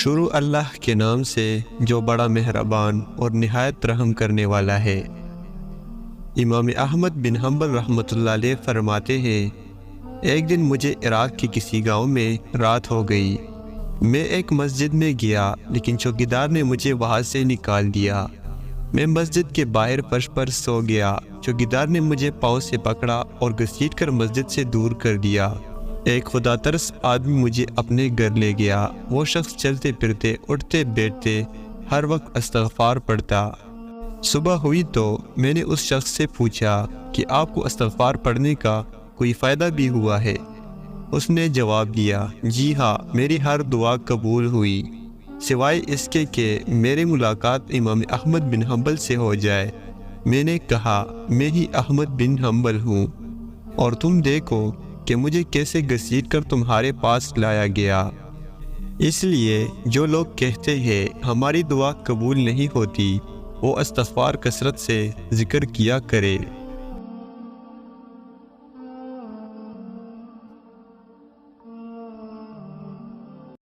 شروع اللہ کے نام سے جو بڑا مہربان اور نہایت رحم کرنے والا ہے۔ امام احمد بن حنبل رحمۃ اللہ علیہ فرماتے ہیں، ایک دن مجھے عراق کے کسی گاؤں میں رات ہو گئی۔ میں ایک مسجد میں گیا لیکن چوکیدار نے مجھے وہاں سے نکال دیا۔ میں مسجد کے باہر فرش پر سو گیا۔ چوکیدار نے مجھے پاؤں سے پکڑا اور گھسیٹ کر مسجد سے دور کر دیا۔ ایک خدا ترس آدمی مجھے اپنے گھر لے گیا۔ وہ شخص چلتے پھرتے اٹھتے بیٹھتے ہر وقت استغفار پڑھتا۔ صبح ہوئی تو میں نے اس شخص سے پوچھا کہ آپ کو استغفار پڑھنے کا کوئی فائدہ بھی ہوا ہے؟ اس نے جواب دیا، جی ہاں، میری ہر دعا قبول ہوئی سوائے اس کے کہ میری ملاقات امام احمد بن حنبل سے ہو جائے۔ میں نے کہا، میں ہی احمد بن حنبل ہوں، اور تم دیکھو کہ مجھے کیسے گھسیٹ کر تمہارے پاس لایا گیا۔ اس لیے جو لوگ کہتے ہیں ہماری دعا قبول نہیں ہوتی، وہ استغفار کثرت سے ذکر کیا کرے۔